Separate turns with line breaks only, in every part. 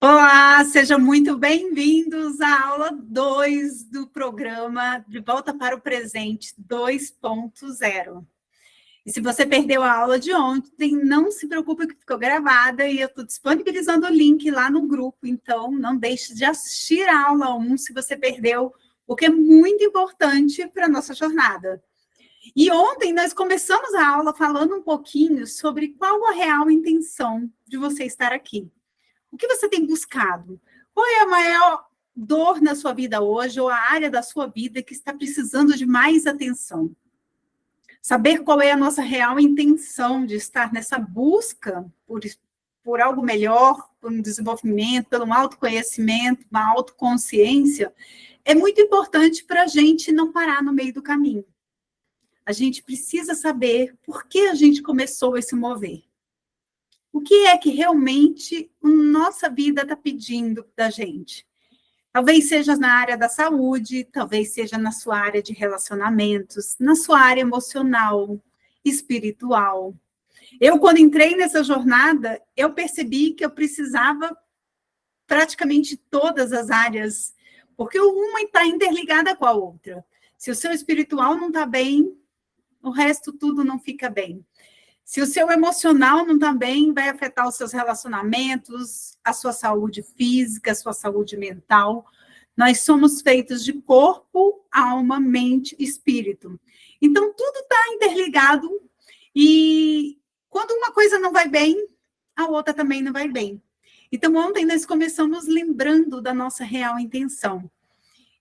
Olá, sejam muito bem-vindos à aula 2 do programa De Volta para o Presente 2.0. E se você perdeu a aula de ontem, não se preocupe que ficou gravada e eu estou disponibilizando o link lá no grupo, então não deixe de assistir a aula 1 se você perdeu, porque é muito importante para a nossa jornada. E ontem nós começamos a aula falando um pouquinho sobre qual a real intenção de você estar aqui. O que você tem buscado? Qual é a maior dor na sua vida hoje ou a área da sua vida que está precisando de mais atenção? Saber qual é a nossa real intenção de estar nessa busca por algo melhor, por um desenvolvimento, pelo um autoconhecimento, uma autoconsciência, é muito importante para a gente não parar no meio do caminho. A gente precisa saber por que a gente começou a se mover. O que é que realmente a nossa vida está pedindo da gente? Talvez seja na área da saúde, talvez seja na sua área de relacionamentos, na sua área emocional, espiritual. Eu, quando entrei nessa jornada, eu percebi que eu precisava praticamente todas as áreas, porque uma está interligada com a outra. Se o seu espiritual não está bem, o resto tudo não fica bem. Se o seu emocional não está bem, vai afetar os seus relacionamentos, a sua saúde física, a sua saúde mental. Nós somos feitos de corpo, alma, mente e espírito. Então, tudo está interligado e quando uma coisa não vai bem, a outra também não vai bem. Então, ontem nós começamos lembrando da nossa real intenção.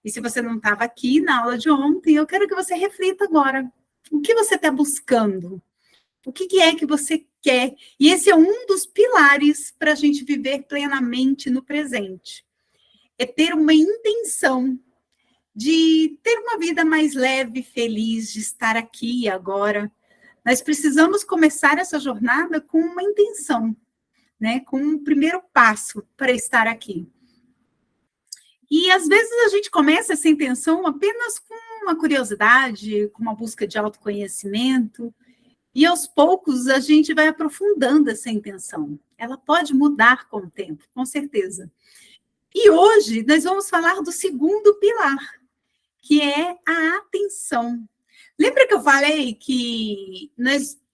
E se você não estava aqui na aula de ontem, eu quero que você reflita agora. O que você está buscando? O que é que você quer? E esse é um dos pilares para a gente viver plenamente no presente. É ter uma intenção de ter uma vida mais leve, feliz, de estar aqui e agora. Nós precisamos começar essa jornada com uma intenção, né? Com um primeiro passo para estar aqui. E às vezes a gente começa essa intenção apenas com uma curiosidade, com uma busca de autoconhecimento. E aos poucos a gente vai aprofundando essa intenção. Ela pode mudar com o tempo, com certeza. E hoje nós vamos falar do segundo pilar, que é a atenção. Lembra que eu falei que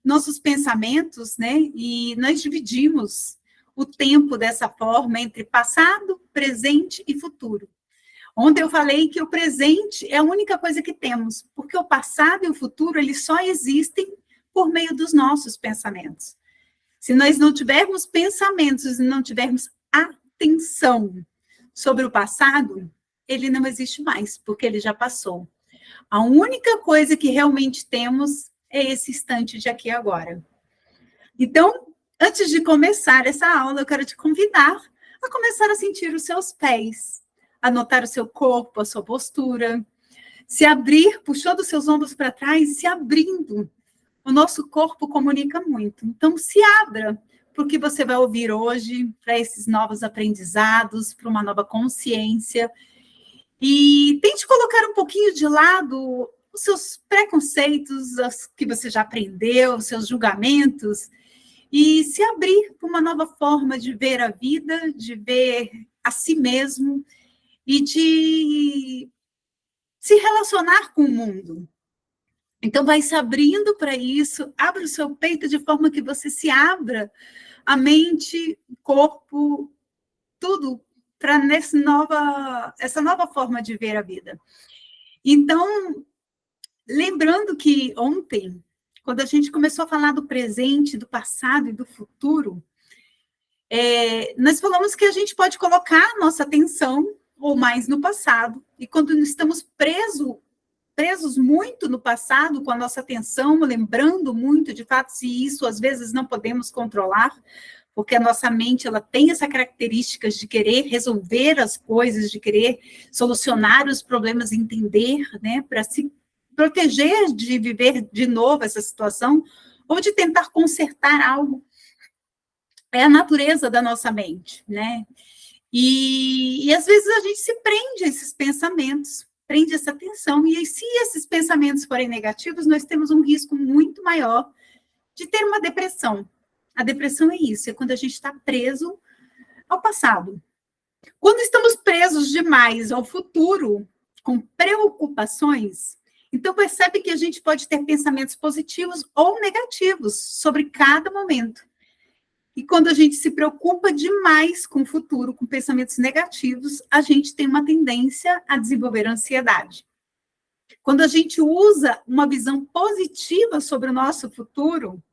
nossos pensamentos, né? E nós dividimos o tempo dessa forma entre passado, presente e futuro. Ontem eu falei que o presente é a única coisa que temos, porque o passado e o futuro eles só existem por meio dos nossos pensamentos. Se nós não tivermos pensamentos e não tivermos atenção sobre o passado, ele não existe mais, porque ele já passou. A única coisa que realmente temos é esse instante de aqui e agora. Então, antes de começar essa aula, eu quero te convidar a começar a sentir os seus pés, a notar o seu corpo, a sua postura, se abrir, puxando os seus ombros para trás, se abrindo. O nosso corpo comunica muito. Então, se abra para o que você vai ouvir hoje, para esses novos aprendizados, para uma nova consciência. E tente colocar um pouquinho de lado os seus preconceitos, os que você já aprendeu, os seus julgamentos, e se abrir para uma nova forma de ver a vida, de ver a si mesmo e de se relacionar com o mundo. Então, vai se abrindo para isso, abre o seu peito de forma que você se abra a mente, o corpo, tudo para essa nova forma de ver a vida. Então, lembrando que ontem, quando a gente começou a falar do presente, do passado e do futuro, nós falamos que a gente pode colocar a nossa atenção ou mais no passado, e quando estamos presos muito no passado, com a nossa atenção, lembrando muito de fatos, e isso às vezes não podemos controlar, porque a nossa mente ela tem essa característica de querer resolver as coisas, de querer solucionar os problemas, entender, né, para se proteger de viver de novo essa situação, ou de tentar consertar algo. É a natureza da nossa mente, né? E às vezes a gente se prende a esses pensamentos, prende essa atenção, e se esses pensamentos forem negativos, nós temos um risco muito maior de ter uma depressão. A depressão é isso, é quando a gente está preso ao passado, Quando estamos presos demais ao futuro, com preocupações, então percebe que a gente pode ter pensamentos positivos ou negativos sobre cada momento. E quando a gente se preocupa demais com o futuro, com pensamentos negativos, a gente tem uma tendência a desenvolver ansiedade. Quando a gente usa uma visão positiva sobre o nosso futuro,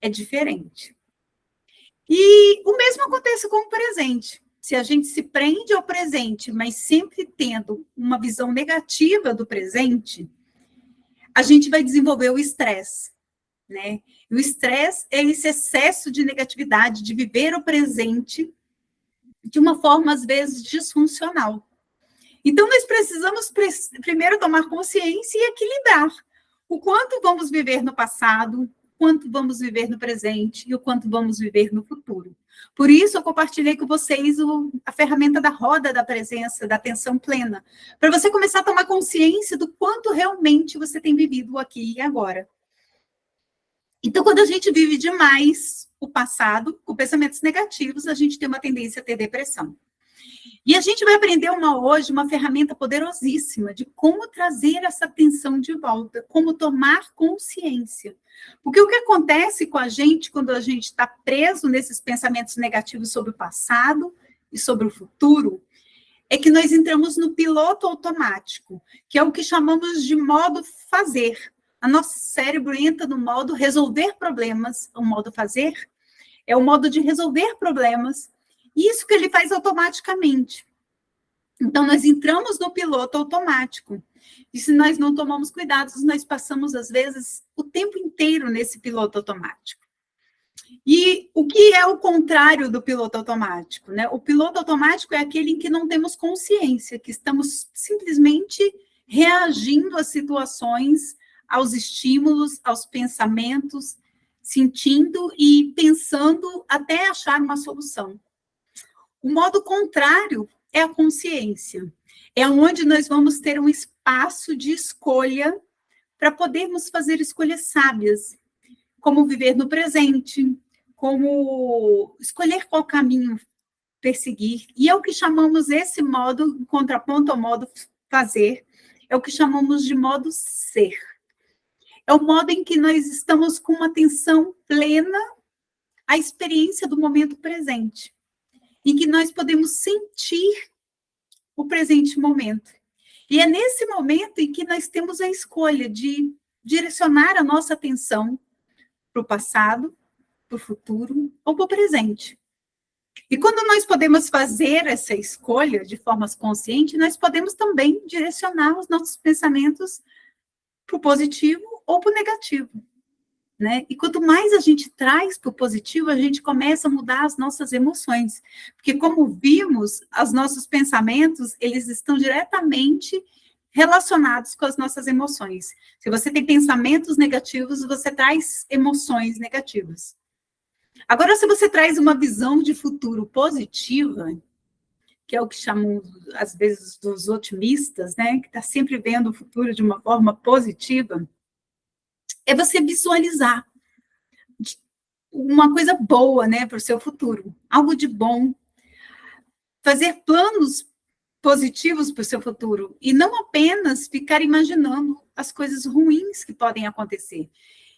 é diferente. E o mesmo acontece com o presente. Se a gente se prende ao presente, mas sempre tendo uma visão negativa do presente, a gente vai desenvolver o estresse, né? E o estresse é esse excesso de negatividade, de viver o presente de uma forma, às vezes, disfuncional. Então, nós precisamos primeiro tomar consciência e equilibrar o quanto vamos viver no passado, o quanto vamos viver no presente e o quanto vamos viver no futuro. Por isso, eu compartilhei com vocês a ferramenta da roda da presença, da atenção plena, para você começar a tomar consciência do quanto realmente você tem vivido aqui e agora. Então, quando a gente vive demais o passado, com pensamentos negativos, a gente tem uma tendência a ter depressão. E a gente vai aprender hoje uma ferramenta poderosíssima de como trazer essa atenção de volta, como tomar consciência. Porque o que acontece com a gente quando a gente está preso nesses pensamentos negativos sobre o passado e sobre o futuro, é que nós entramos no piloto automático, que é o que chamamos de modo fazer. O nosso cérebro entra no modo resolver problemas, o modo fazer é o modo de resolver problemas, isso que ele faz automaticamente. Então, nós entramos no piloto automático. E se nós não tomamos cuidados, nós passamos, às vezes, o tempo inteiro nesse piloto automático. E o que é o contrário do piloto automático, né? O piloto automático é aquele em que não temos consciência, que estamos simplesmente reagindo às situações, aos estímulos, aos pensamentos, sentindo e pensando até achar uma solução. O modo contrário é a consciência. É onde nós vamos ter um espaço de escolha para podermos fazer escolhas sábias, como viver no presente, como escolher qual caminho perseguir. E é o que chamamos esse modo, em contraponto ao modo fazer, é o que chamamos de modo ser. É o modo em que nós estamos com uma atenção plena à experiência do momento presente, em que nós podemos sentir o presente momento. E é nesse momento em que nós temos a escolha de direcionar a nossa atenção para o passado, para o futuro ou para o presente. E quando nós podemos fazer essa escolha de forma consciente, nós podemos também direcionar os nossos pensamentos para o positivo ou para o negativo, né? E quanto mais a gente traz para o positivo, a gente começa a mudar as nossas emoções. Porque, como vimos, os nossos pensamentos, eles estão diretamente relacionados com as nossas emoções. Se você tem pensamentos negativos, você traz emoções negativas. Agora, se você traz uma visão de futuro positiva, que é o que chamam, às vezes, dos otimistas, né? Que está sempre vendo o futuro de uma forma positiva, é você visualizar uma coisa boa, né, para o seu futuro, algo de bom, fazer planos positivos para o seu futuro e não apenas ficar imaginando as coisas ruins que podem acontecer.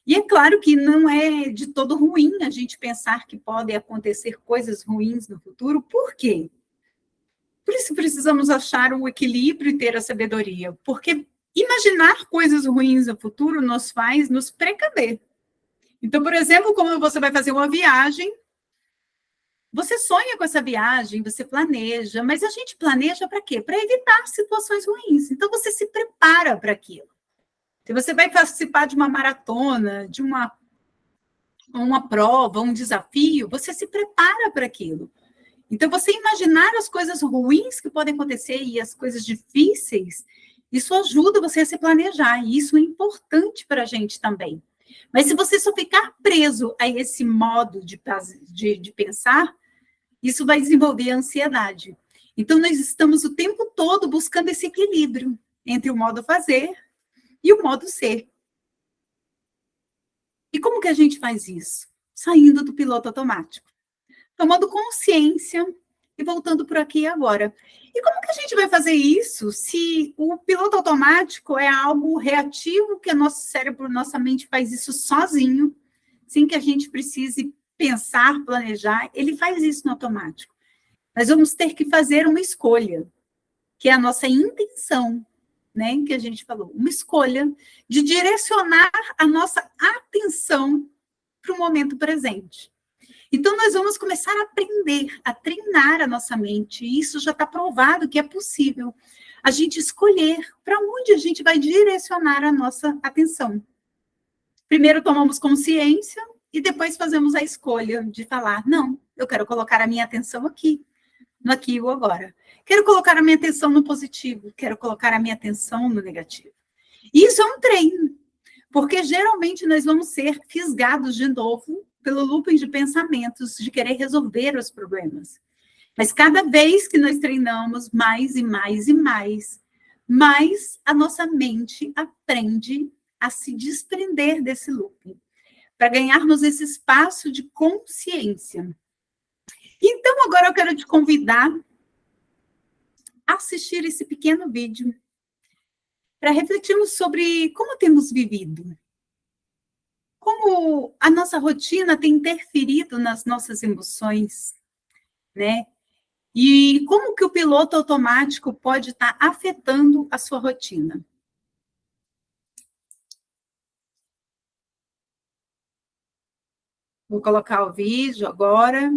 E é claro que não é de todo ruim a gente pensar que podem acontecer coisas ruins no futuro. Por quê? Por isso precisamos achar o equilíbrio e ter a sabedoria, porque imaginar coisas ruins no futuro nos faz nos precaver. Então, por exemplo, quando você vai fazer uma viagem, você sonha com essa viagem, você planeja, mas a gente planeja para quê? Para evitar situações ruins. Então, você se prepara para aquilo. Se você vai participar de uma maratona, de uma prova, um desafio, você se prepara para aquilo. Então, você imaginar as coisas ruins que podem acontecer e as coisas difíceis, isso ajuda você a se planejar, e isso é importante para a gente também. Mas se você só ficar preso a esse modo de pensar, isso vai desenvolver ansiedade. Então, nós estamos o tempo todo buscando esse equilíbrio entre o modo fazer e o modo ser. E como que a gente faz isso? Saindo do piloto automático. Tomando consciência e voltando por aqui agora. E como que a gente vai fazer isso se o piloto automático é algo reativo, que o nosso cérebro, nossa mente faz isso sozinho, sem que a gente precise pensar, planejar, ele faz isso no automático. Nós vamos ter que fazer uma escolha, que é a nossa intenção, né, que a gente falou, uma escolha de direcionar a nossa atenção para o momento presente. Então, nós vamos começar a aprender, a treinar a nossa mente, e isso já está provado que é possível, a gente escolher para onde a gente vai direcionar a nossa atenção. Primeiro tomamos consciência e depois fazemos a escolha de falar, não, eu quero colocar a minha atenção aqui, no aqui e o agora. Quero colocar a minha atenção no positivo, quero colocar a minha atenção no negativo. Isso é um treino, porque geralmente nós vamos ser fisgados de novo pelo looping de pensamentos, de querer resolver os problemas. Mas cada vez que nós treinamos mais e mais e mais, mais a nossa mente aprende a se desprender desse looping, para ganharmos esse espaço de consciência. Então, agora eu quero te convidar a assistir esse pequeno vídeo para refletirmos sobre como temos vivido, como a nossa rotina tem interferido nas nossas emoções, né? E como que o piloto automático pode estar afetando a sua rotina. Vou colocar o vídeo agora.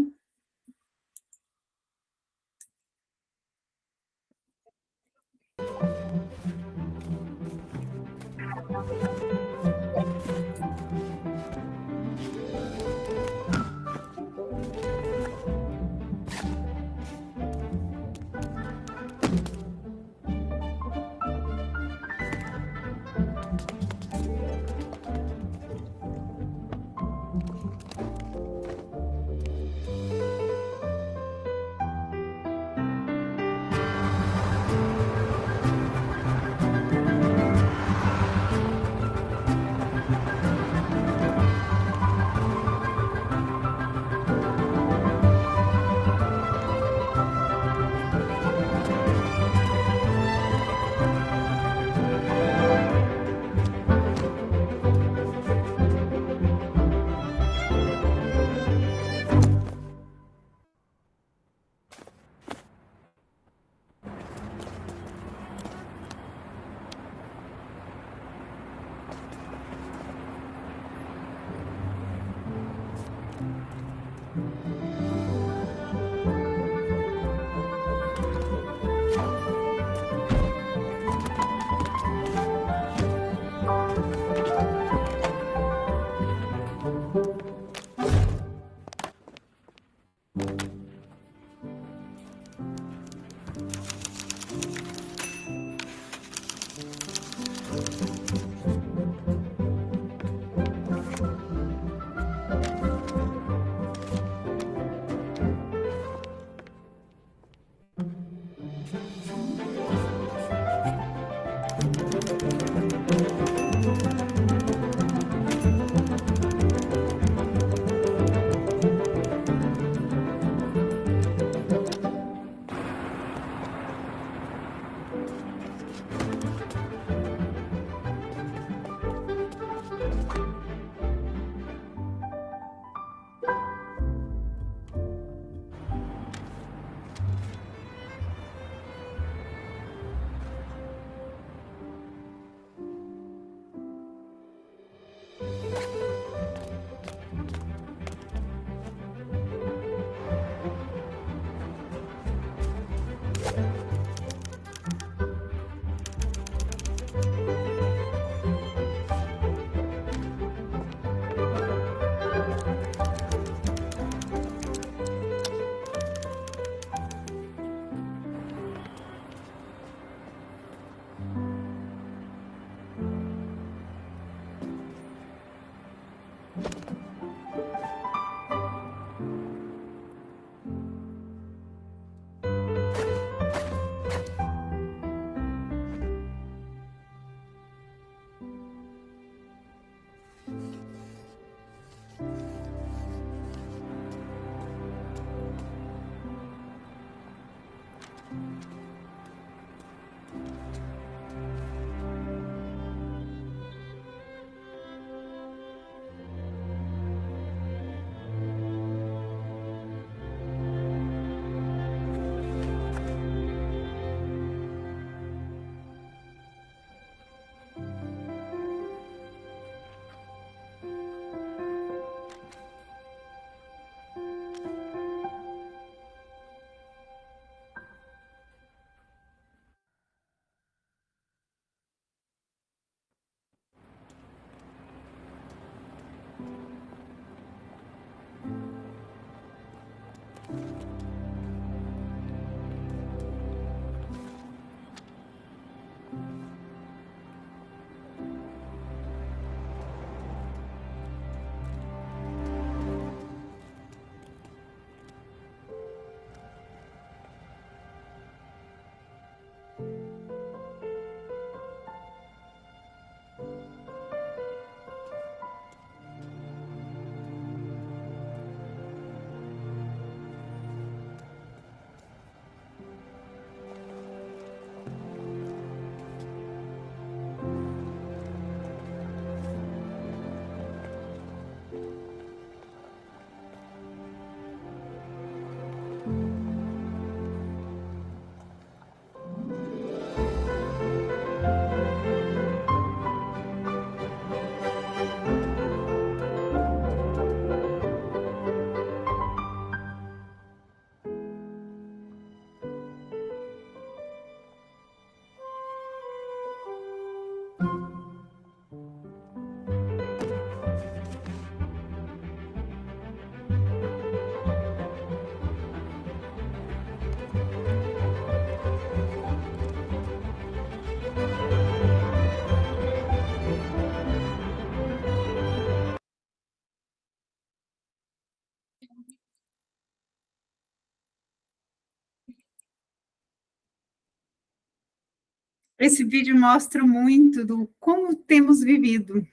Esse vídeo mostra muito do como temos vivido,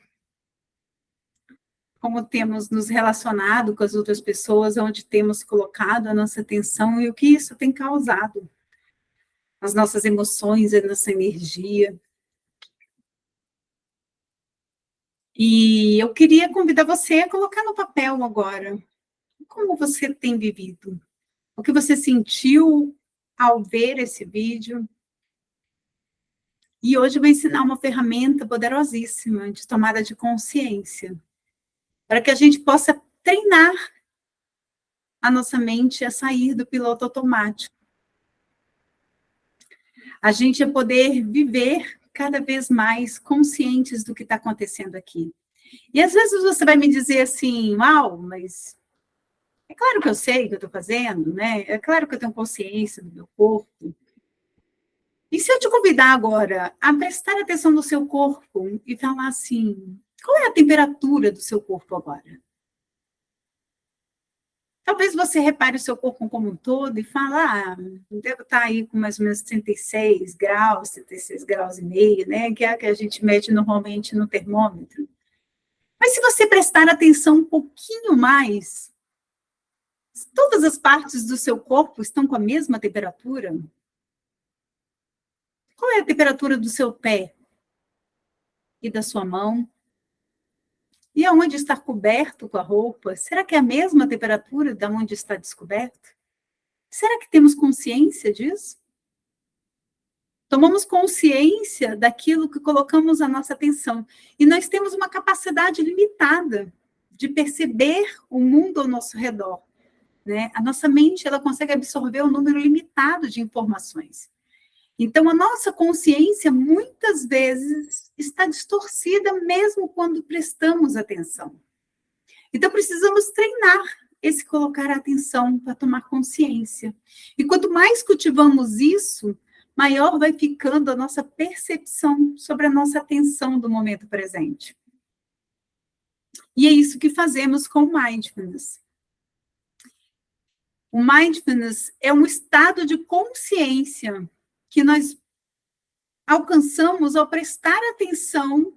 como temos nos relacionado com as outras pessoas, onde temos colocado a nossa atenção e o que isso tem causado nas nossas emoções, na nossa energia. E eu queria convidar você a colocar no papel agora como você tem vivido, o que você sentiu ao ver esse vídeo. E hoje eu vou ensinar uma ferramenta poderosíssima de tomada de consciência, para que a gente possa treinar a nossa mente a sair do piloto automático. A gente a poder viver cada vez mais conscientes do que está acontecendo aqui. E às vezes você vai me dizer assim, uau, mas é claro que eu sei o que eu estou fazendo, né? É claro que eu tenho consciência do meu corpo. E se eu te convidar agora a prestar atenção no seu corpo e falar assim, qual é a temperatura do seu corpo agora? Talvez você repare o seu corpo como um todo e fale, devo estar aí com mais ou menos 36 graus e meio, né? Que é a que a gente mede normalmente no termômetro. Mas se você prestar atenção um pouquinho mais, todas as partes do seu corpo estão com a mesma temperatura? Qual é a temperatura do seu pé e da sua mão? E aonde está coberto com a roupa? Será que é a mesma temperatura da onde está descoberto? Será que temos consciência disso? Tomamos consciência daquilo que colocamos a nossa atenção. E nós temos uma capacidade limitada de perceber o mundo ao nosso redor, né? A nossa mente, ela consegue absorver um número limitado de informações. Então, a nossa consciência, muitas vezes, está distorcida mesmo quando prestamos atenção. Então, precisamos treinar esse colocar a atenção para tomar consciência. E quanto mais cultivamos isso, maior vai ficando a nossa percepção sobre a nossa atenção do momento presente. E é isso que fazemos com o Mindfulness. O Mindfulness é um estado de consciência que nós alcançamos ao prestar atenção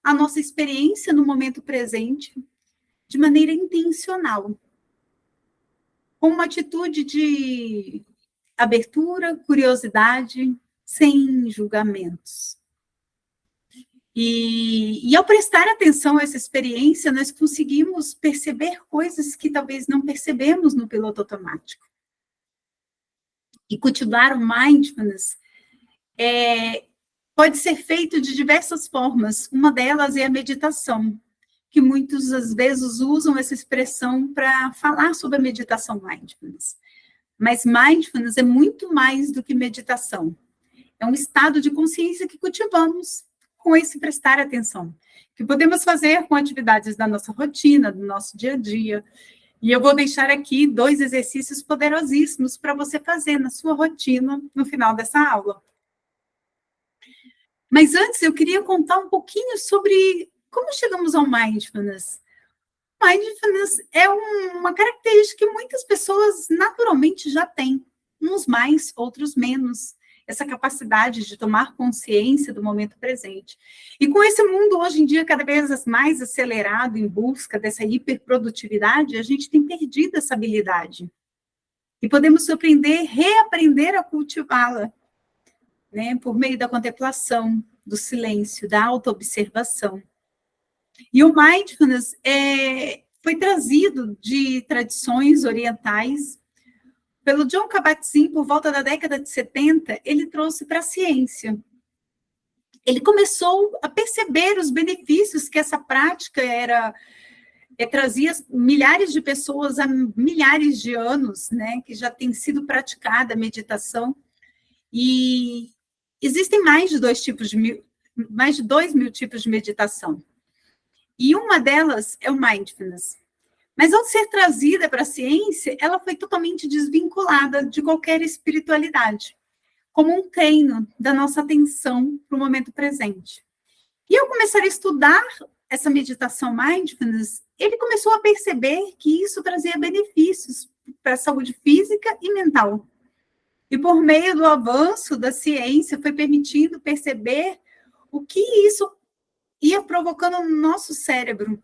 à nossa experiência no momento presente de maneira intencional, com uma atitude de abertura, curiosidade, sem julgamentos. E ao prestar atenção a essa experiência, nós conseguimos perceber coisas que talvez não percebemos no piloto automático. E cultivar o mindfulness pode ser feito de diversas formas. Uma delas é a meditação, que muitos, às vezes, usam essa expressão para falar sobre a meditação mindfulness. Mas mindfulness é muito mais do que meditação. É um estado de consciência que cultivamos com esse prestar atenção, que podemos fazer com atividades da nossa rotina, do nosso dia a dia, E eu vou deixar aqui 2 exercícios poderosíssimos para você fazer na sua rotina no final dessa aula. Mas antes eu queria contar um pouquinho sobre como chegamos ao mindfulness. Mindfulness é uma característica que muitas pessoas naturalmente já têm, uns mais, outros menos, essa capacidade de tomar consciência do momento presente. E com esse mundo hoje em dia cada vez mais acelerado em busca dessa hiperprodutividade, a gente tem perdido essa habilidade. E podemos surpreender, reaprender a cultivá-la, né, por meio da contemplação, do silêncio, da autoobservação. E o mindfulness foi trazido de tradições orientais pelo Jon Kabat-Zinn por volta da década de 70, ele trouxe para a ciência. Ele começou a perceber os benefícios que essa prática trazia milhares de pessoas há milhares de anos, né, que já tem sido praticada a meditação. E existem mais de 2 mil tipos de meditação. E uma delas é o mindfulness. Mas ao ser trazida para a ciência, ela foi totalmente desvinculada de qualquer espiritualidade, como um treino da nossa atenção para o momento presente. E ao começar a estudar essa meditação mindfulness, ele começou a perceber que isso trazia benefícios para a saúde física e mental. E por meio do avanço da ciência, foi permitindo perceber o que isso ia provocando no nosso cérebro.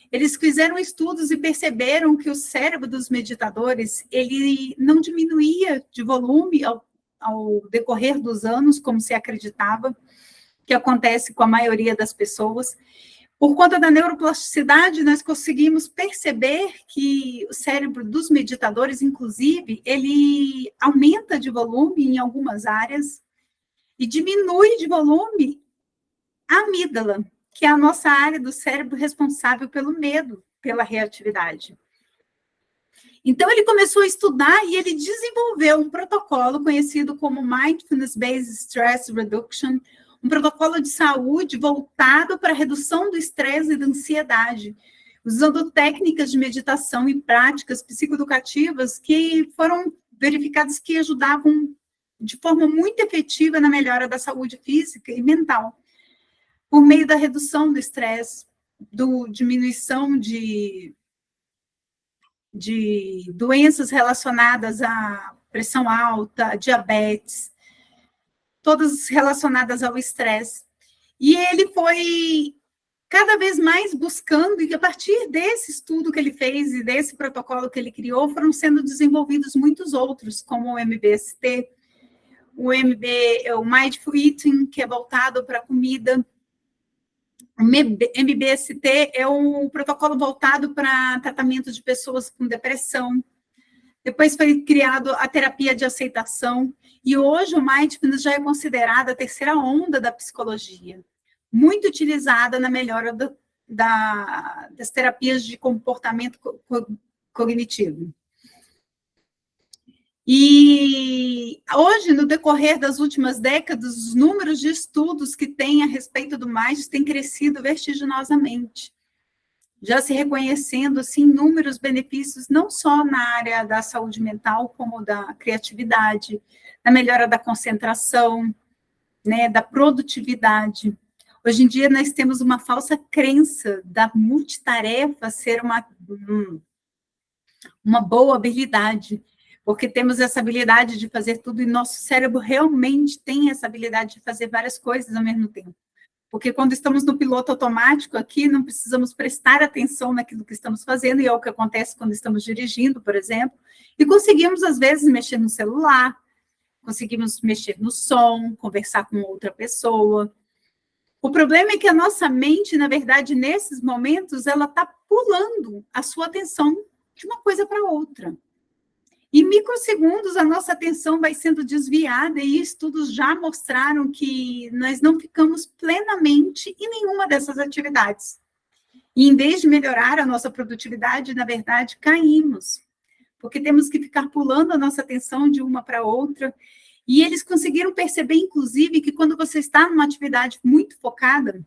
Eles fizeram estudos e perceberam que o cérebro dos meditadores, ele não diminuía de volume ao decorrer dos anos, como se acreditava, que acontece com a maioria das pessoas. Por conta da neuroplasticidade, nós conseguimos perceber que o cérebro dos meditadores, inclusive, ele aumenta de volume em algumas áreas e diminui de volume a amígdala, que é a nossa área do cérebro responsável pelo medo, pela reatividade. Então, ele começou a estudar e ele desenvolveu um protocolo conhecido como Mindfulness-Based Stress Reduction, um protocolo de saúde voltado para a redução do estresse e da ansiedade, usando técnicas de meditação e práticas psicoeducativas que foram verificadas que ajudavam de forma muito efetiva na melhora da saúde física e mental, por meio da redução do estresse, diminuição de doenças relacionadas à pressão alta, diabetes, todas relacionadas ao estresse. E ele foi cada vez mais buscando, e a partir desse estudo que ele fez e desse protocolo que ele criou, foram sendo desenvolvidos muitos outros, como o MBST, o Mindful Eating, que é voltado para a comida. O MBST é um protocolo voltado para tratamento de pessoas com depressão. Depois foi criado a terapia de aceitação. E hoje o Mindfulness já é considerada a terceira onda da psicologia, muito utilizada na melhora das terapias de comportamento cognitivo. E hoje, no decorrer das últimas décadas, os números de estudos que tem a respeito do mindfulness têm crescido vertiginosamente, já se reconhecendo assim, inúmeros benefícios, não só na área da saúde mental, como da criatividade, da melhora da concentração, né, da produtividade. Hoje em dia, nós temos uma falsa crença da multitarefa ser uma boa habilidade, porque temos essa habilidade de fazer tudo e nosso cérebro realmente tem essa habilidade de fazer várias coisas ao mesmo tempo. Porque quando estamos no piloto automático aqui, não precisamos prestar atenção naquilo que estamos fazendo, e é o que acontece quando estamos dirigindo, por exemplo, e conseguimos, às vezes, mexer no celular, conseguimos mexer no som, conversar com outra pessoa. O problema é que a nossa mente, na verdade, nesses momentos, ela está pulando a sua atenção de uma coisa para outra. Em microsegundos, a nossa atenção vai sendo desviada e estudos já mostraram que nós não ficamos plenamente em nenhuma dessas atividades. E em vez de melhorar a nossa produtividade, na verdade, caímos, porque temos que ficar pulando a nossa atenção de uma para outra. E eles conseguiram perceber, inclusive, que quando você está numa atividade muito focada,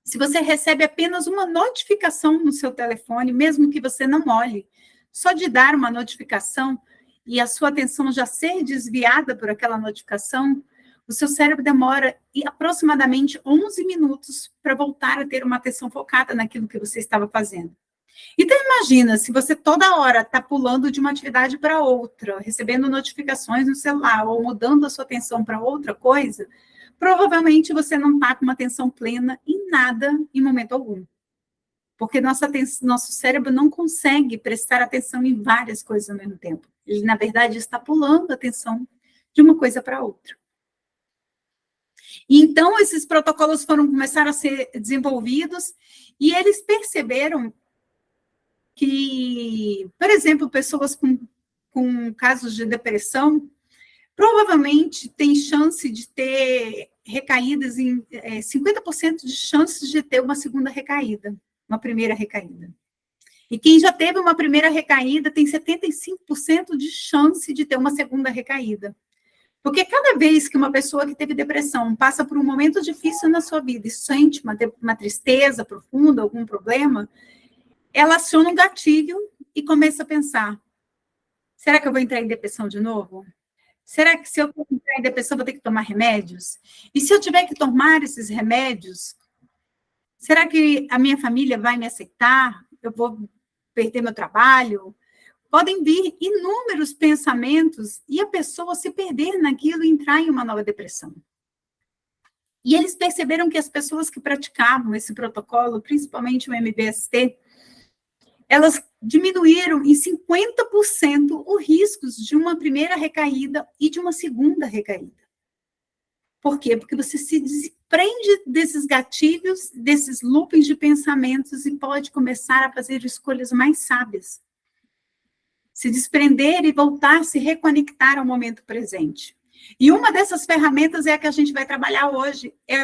Se você recebe apenas uma notificação no seu telefone, mesmo que você não olhe, só de dar uma notificação e a sua atenção já ser desviada por aquela notificação, o seu cérebro demora aproximadamente 11 minutos para voltar a ter uma atenção focada naquilo que você estava fazendo. Então, imagina, se você toda hora está pulando de uma atividade para outra, recebendo notificações no celular ou mudando a sua atenção para outra coisa, provavelmente você não está com uma atenção plena em nada em momento algum. Porque nosso cérebro não consegue prestar atenção em várias coisas ao mesmo tempo. Ele, na verdade, está pulando a atenção de uma coisa para outra. E então, esses protocolos começaram a ser desenvolvidos e eles perceberam que, por exemplo, pessoas com casos de depressão provavelmente têm chance de ter recaídas em 50% de chances de ter uma segunda recaída, uma primeira recaída. E quem já teve uma primeira recaída tem 75% de chance de ter uma segunda recaída. Porque cada vez que uma pessoa que teve depressão passa por um momento difícil na sua vida e sente uma tristeza profunda, algum problema, ela aciona um gatilho e começa a pensar: será que eu vou entrar em depressão de novo? Será que se eu entrar em depressão vou ter que tomar remédios? E se eu tiver que tomar esses remédios, será que a minha família vai me aceitar? Eu vou perder meu trabalho? Podem vir inúmeros pensamentos e a pessoa se perder naquilo e entrar em uma nova depressão. E eles perceberam que as pessoas que praticavam esse protocolo, principalmente o MBST, elas diminuíram em 50% os riscos de uma primeira recaída e de uma segunda recaída. Por quê? Porque você se desprende desses gatilhos, desses loopings de pensamentos e pode começar a fazer escolhas mais sábias. Se desprender e voltar a se reconectar ao momento presente. E uma dessas ferramentas é a que a gente vai trabalhar hoje, é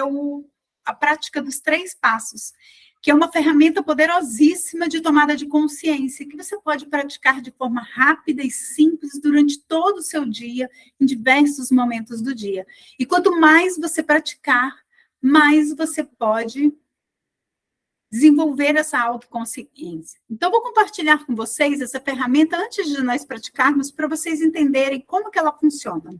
a prática dos 3 passos, que é uma ferramenta poderosíssima de tomada de consciência, que você pode praticar de forma rápida e simples durante todo o seu dia, em diversos momentos do dia. E quanto mais você praticar, mais você pode desenvolver essa autoconsciência. Então, vou compartilhar com vocês essa ferramenta antes de nós praticarmos, para vocês entenderem como que ela funciona.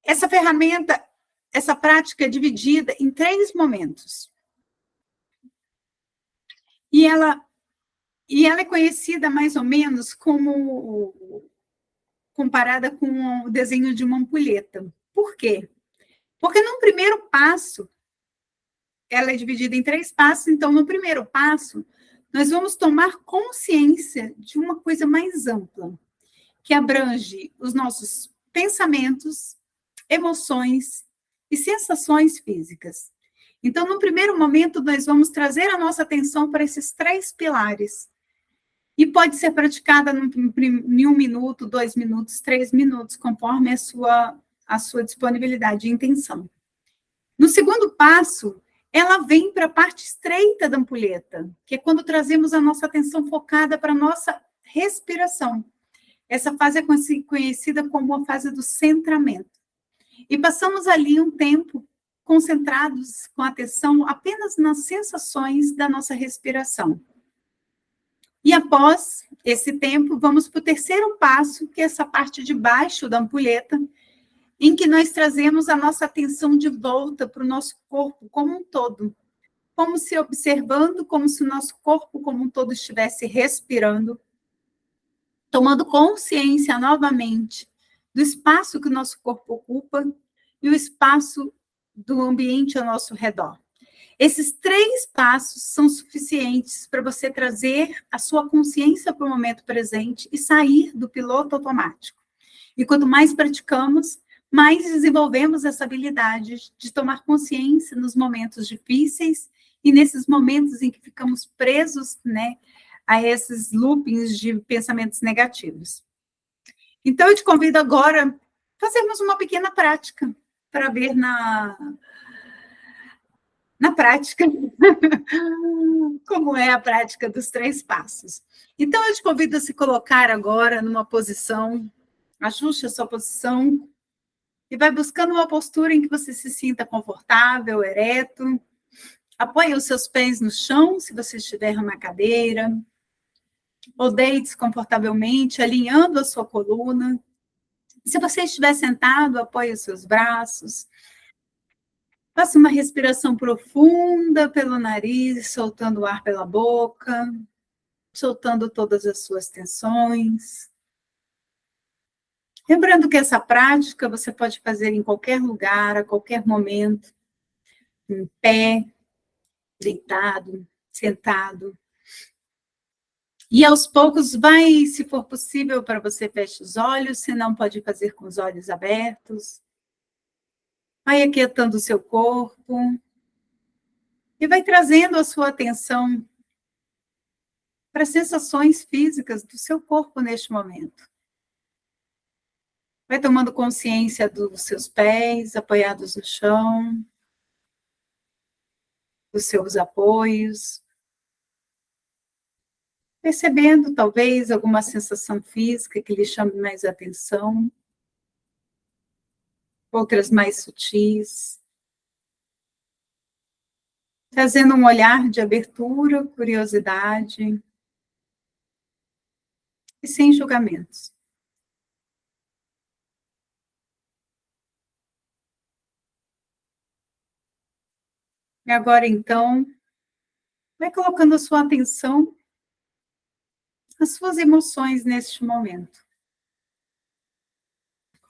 Essa ferramenta, essa prática é dividida em 3 momentos. E ela é conhecida mais ou menos como comparada com o desenho de uma ampulheta. Por quê? Porque no primeiro passo, ela é dividida em 3 passos, então no primeiro passo, nós vamos tomar consciência de uma coisa mais ampla, que abrange os nossos pensamentos, emoções e sensações físicas. Então, no primeiro momento, nós vamos trazer a nossa atenção para esses 3 pilares. E pode ser praticada em 1 minuto, 2 minutos, 3 minutos, conforme a sua disponibilidade e intenção. No segundo passo, ela vem para a parte estreita da ampulheta, que é quando trazemos a nossa atenção focada para a nossa respiração. Essa fase é conhecida como a fase do centramento. E passamos ali um tempo concentrados com atenção apenas nas sensações da nossa respiração. E após esse tempo, vamos para o terceiro passo, que é essa parte de baixo da ampulheta, em que nós trazemos a nossa atenção de volta para o nosso corpo como um todo, como se observando, como se o nosso corpo como um todo estivesse respirando, tomando consciência novamente do espaço que o nosso corpo ocupa e o espaço do ambiente ao nosso redor. Esses 3 passos são suficientes para você trazer a sua consciência para o momento presente e sair do piloto automático. E quanto mais praticamos, mais desenvolvemos essa habilidade de tomar consciência nos momentos difíceis e nesses momentos em que ficamos presos, né, a esses loopings de pensamentos negativos. Então, eu te convido agora a fazermos uma pequena prática para ver na prática como é a prática dos 3 passos. Então, eu te convido a se colocar agora numa posição, ajuste a sua posição E vai buscando uma postura em que você se sinta confortável, ereto. Apoie os seus pés no chão, se você estiver numa cadeira. Ou deite confortavelmente, alinhando a sua coluna. Se você estiver sentado, apoie os seus braços. Faça uma respiração profunda pelo nariz, soltando o ar pela boca, soltando todas as suas tensões. Lembrando que essa prática você pode fazer em qualquer lugar, a qualquer momento, em pé, deitado, sentado. E aos poucos vai, se for possível, para você feche os olhos, se não pode fazer com os olhos abertos. Vai aquietando o seu corpo e vai trazendo a sua atenção para as sensações físicas do seu corpo neste momento. Vai tomando consciência dos seus pés apoiados no chão, dos seus apoios, percebendo talvez alguma sensação física que lhe chame mais atenção, outras mais sutis, trazendo um olhar de abertura, curiosidade e sem julgamentos. E agora, então, vai colocando a sua atenção nas suas emoções neste momento.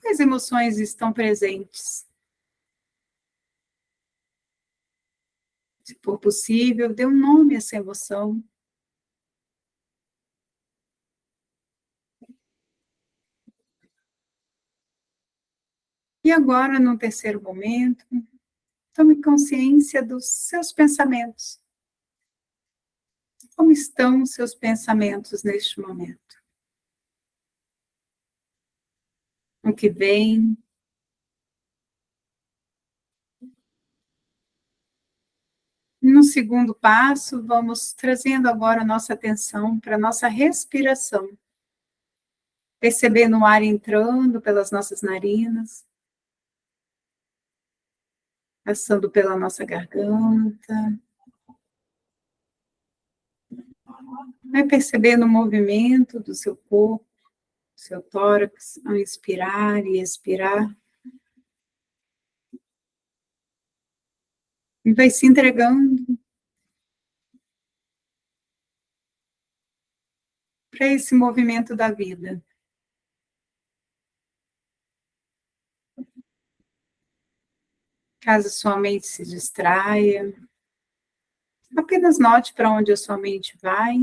Quais emoções estão presentes? Se for possível, dê um nome a essa emoção. E agora, no terceiro momento, tome consciência dos seus pensamentos. Como estão os seus pensamentos neste momento? O que vem? No segundo passo, vamos trazendo agora a nossa atenção para a nossa respiração. Percebendo o ar entrando pelas nossas narinas, passando pela nossa garganta. Vai percebendo o movimento do seu corpo, do seu tórax, ao inspirar e expirar. E vai se entregando para esse movimento da vida. Caso sua mente se distraia, apenas note para onde a sua mente vai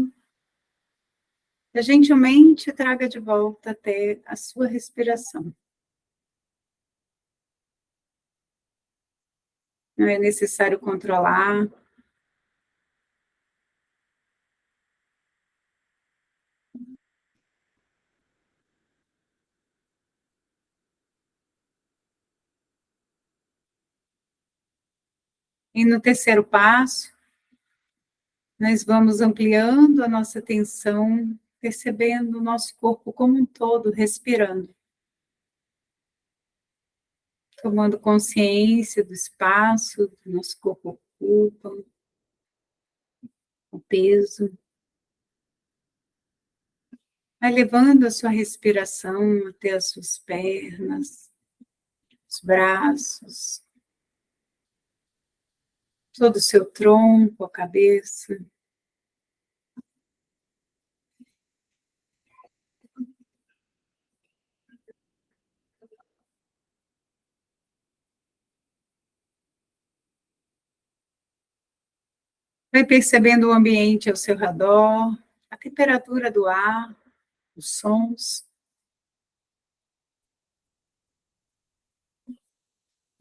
e gentilmente traga de volta até a sua respiração. Não é necessário controlar. E no terceiro passo, nós vamos ampliando a nossa atenção, percebendo o nosso corpo como um todo, respirando. Tomando consciência do espaço que o nosso corpo ocupa, o peso. Vai levando a sua respiração até as suas pernas, os braços, todo o seu tronco, a cabeça. Vai percebendo o ambiente ao seu redor, a temperatura do ar, os sons.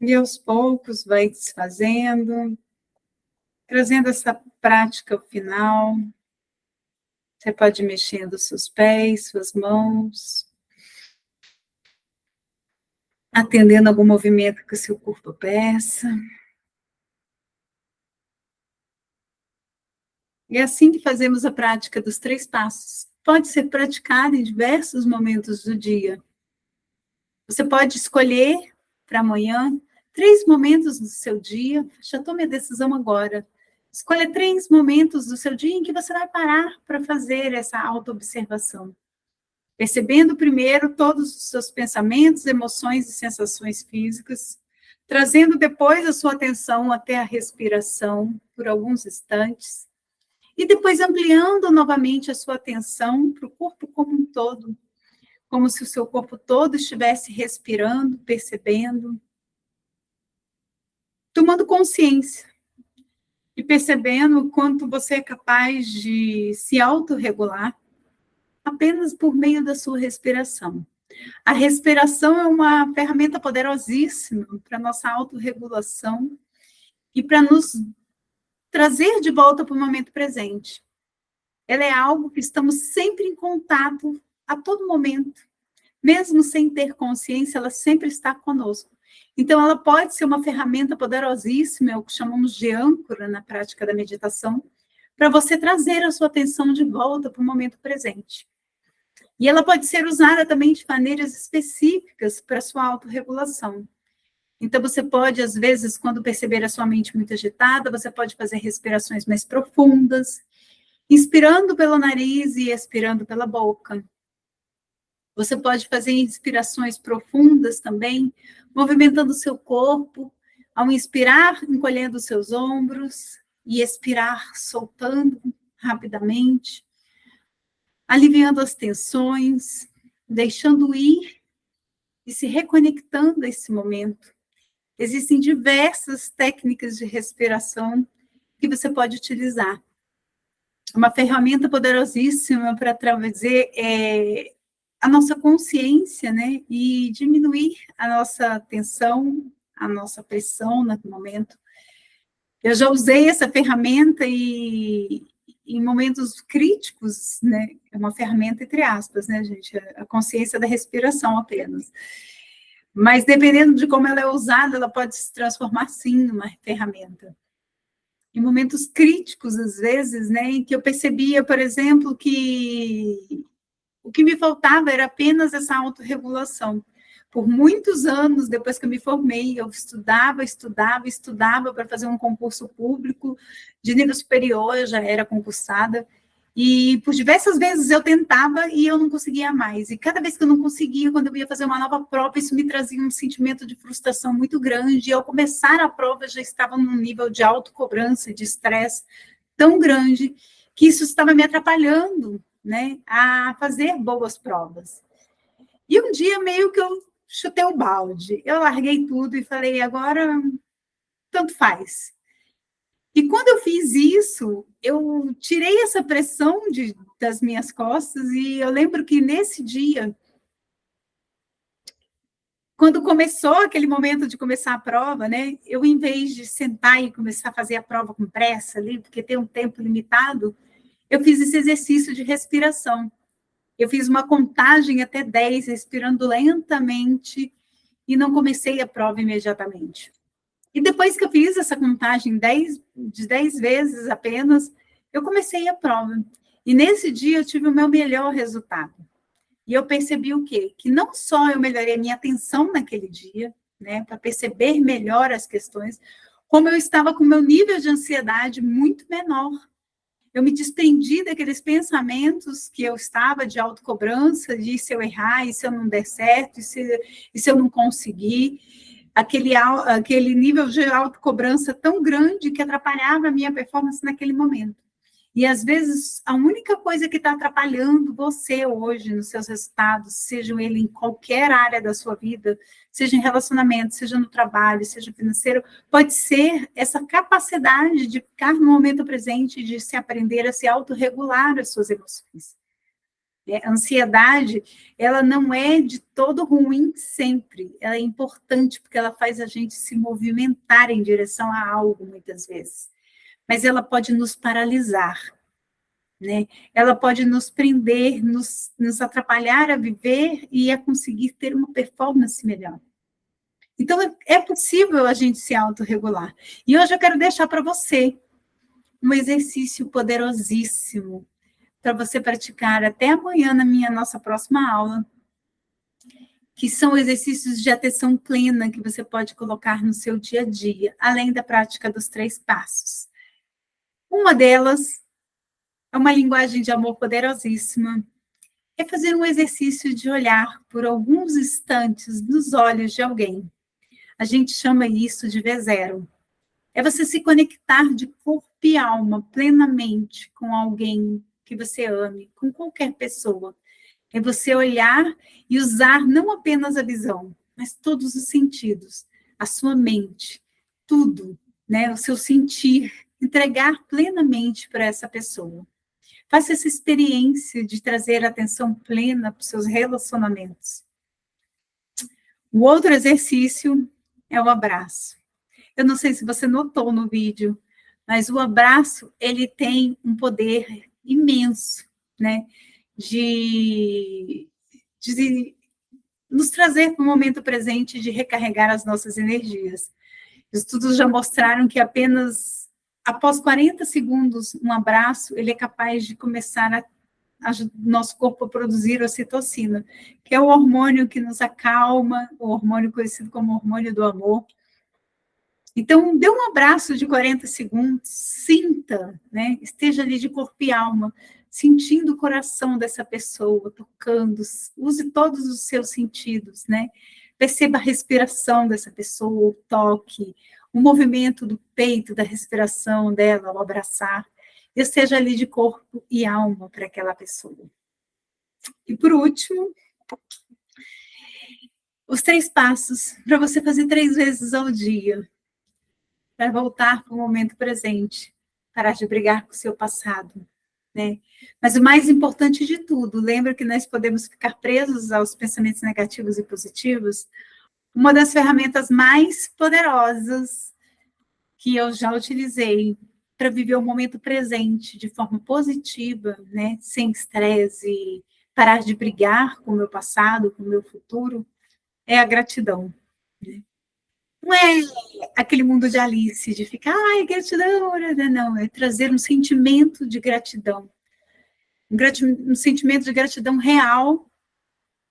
E aos poucos vai desfazendo, trazendo essa prática ao final. Você pode ir mexendo seus pés, suas mãos, atendendo algum movimento que o seu corpo peça. E é assim que fazemos a prática dos 3 passos. Pode ser praticada em diversos momentos do dia. Você pode escolher para amanhã 3 momentos do seu dia, já tome a decisão agora. Escolha 3 momentos do seu dia em que você vai parar para fazer essa autoobservação. Percebendo primeiro todos os seus pensamentos, emoções e sensações físicas, trazendo depois a sua atenção até a respiração por alguns instantes, e depois ampliando novamente a sua atenção para o corpo como um todo, como se o seu corpo todo estivesse respirando, percebendo, tomando consciência e percebendo o quanto você é capaz de se autorregular apenas por meio da sua respiração. A respiração é uma ferramenta poderosíssima para a nossa autorregulação e para nos trazer de volta para o momento presente. Ela é algo que estamos sempre em contato a todo momento. Mesmo sem ter consciência, ela sempre está conosco. Então, ela pode ser uma ferramenta poderosíssima, é o que chamamos de âncora na prática da meditação, para você trazer a sua atenção de volta para o momento presente. E ela pode ser usada também de maneiras específicas para a sua autorregulação. Então, você pode, às vezes, quando perceber a sua mente muito agitada, você pode fazer respirações mais profundas, inspirando pelo nariz e expirando pela boca. Você pode fazer inspirações profundas também, movimentando o seu corpo, ao inspirar, encolhendo os seus ombros, e expirar, soltando rapidamente, aliviando as tensões, deixando ir e se reconectando a esse momento. Existem diversas técnicas de respiração que você pode utilizar. Uma ferramenta poderosíssima para trazer a nossa consciência, né? E diminuir a nossa tensão, a nossa pressão naquele momento. Eu já usei essa ferramenta e em momentos críticos, né? É uma ferramenta entre aspas, né, gente? A consciência da respiração apenas. Mas dependendo de como ela é usada, ela pode se transformar, sim, numa ferramenta. Em momentos críticos, às vezes, né, em que eu percebia, por exemplo, que o que me faltava era apenas essa autorregulação. Por muitos anos, depois que eu me formei, eu estudava para fazer um concurso público de nível superior, eu já era concursada, e por diversas vezes eu tentava e eu não conseguia mais. E cada vez que eu não conseguia, quando eu ia fazer uma nova prova, isso me trazia um sentimento de frustração muito grande. E ao começar a prova, eu já estava num nível de autocobrança, de estresse tão grande, que isso estava me atrapalhando, né, a fazer boas provas. E um dia, meio que eu chutei o balde. Eu larguei tudo e falei, agora, tanto faz. E quando eu fiz isso, eu tirei essa pressão das minhas costas e eu lembro que nesse dia, quando começou aquele momento de começar a prova, né, eu, em vez de sentar e começar a fazer a prova com pressa ali, porque tem um tempo limitado, eu fiz esse exercício de respiração. Eu fiz uma contagem até 10, respirando lentamente, e não comecei a prova imediatamente. E depois que eu fiz essa contagem de 10 vezes apenas, eu comecei a prova. E nesse dia eu tive o meu melhor resultado. E eu percebi o quê? Que não só eu melhorei a minha atenção naquele dia, né, para perceber melhor as questões, como eu estava com o meu nível de ansiedade muito menor. Eu me desprendi daqueles pensamentos que eu estava de autocobrança, de se eu errar, e se eu não der certo, e se eu não conseguir. Aquele nível de autocobrança tão grande que atrapalhava a minha performance naquele momento. E, às vezes, a única coisa que está atrapalhando você hoje nos seus resultados, seja ele em qualquer área da sua vida, seja em relacionamento, seja no trabalho, seja financeiro, pode ser essa capacidade de ficar no momento presente, de se aprender a se autorregular as suas emoções. A ansiedade, ela não é de todo ruim sempre, ela é importante porque ela faz a gente se movimentar em direção a algo, muitas vezes. Mas ela pode nos paralisar, né? Ela pode nos prender, nos atrapalhar a viver e a conseguir ter uma performance melhor. Então, é possível a gente se autorregular. E hoje eu quero deixar para você um exercício poderosíssimo para você praticar até amanhã na nossa próxima aula, que são exercícios de atenção plena que você pode colocar no seu dia a dia, além da prática dos 3 passos. Uma delas é uma linguagem de amor poderosíssima, é fazer um exercício de olhar por alguns instantes nos olhos de alguém. A gente chama isso de V0. É você se conectar de corpo e alma plenamente com alguém que você ame, com qualquer pessoa. É você olhar e usar não apenas a visão, mas todos os sentidos, a sua mente, tudo, né? O seu sentir, entregar plenamente para essa pessoa. Faça essa experiência de trazer atenção plena para os seus relacionamentos. O outro exercício é o abraço. Eu não sei se você notou no vídeo, mas o abraço, ele tem um poder imenso, né? De nos trazer para o momento presente, de recarregar as nossas energias. Estudos já mostraram que apenas após 40 segundos, um abraço, ele é capaz de começar a nosso corpo a produzir ocitocina, que é o hormônio que nos acalma, o hormônio conhecido como hormônio do amor. Então, dê um abraço de 40 segundos, sinta, né? Esteja ali de corpo e alma, sentindo o coração dessa pessoa, tocando, use todos os seus sentidos, né? Perceba a respiração dessa pessoa, o toque, o movimento do peito, da respiração dela ao abraçar. Esteja ali de corpo e alma para aquela pessoa. E por último, os 3 passos para você fazer 3 vezes ao dia, para voltar para o momento presente, parar de brigar com o seu passado, né? Mas o mais importante de tudo, lembra que nós podemos ficar presos aos pensamentos negativos e positivos? Uma das ferramentas mais poderosas que eu já utilizei para viver o momento presente de forma positiva, né? Sem estresse, parar de brigar com o meu passado, com o meu futuro, é a gratidão, né? Não é aquele mundo de Alice, de ficar, ai, gratidão, não, é trazer um sentimento de gratidão, um sentimento de gratidão real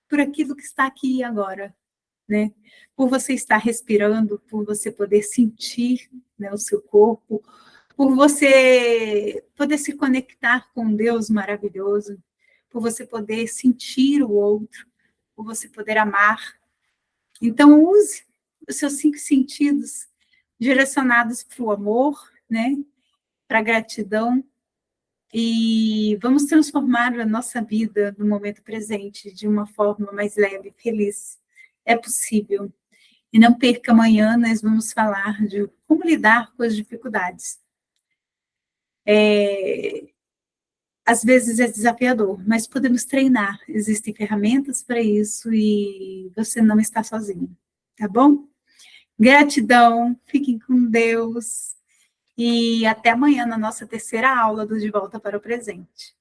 por aquilo que está aqui e agora, né? Por você estar respirando, por você poder sentir, né, o seu corpo, por você poder se conectar com Deus maravilhoso, por você poder sentir o outro, por você poder amar. Então, use os seus 5 sentidos direcionados para o amor, né? Para a gratidão, e vamos transformar a nossa vida no momento presente de uma forma mais leve e feliz. É possível. E não perca, amanhã nós vamos falar de como lidar com as dificuldades. Às vezes é desafiador, mas podemos treinar. Existem ferramentas para isso e você não está sozinho, tá bom? Gratidão, fiquem com Deus e até amanhã na nossa 3ª aula do De Volta para o Presente.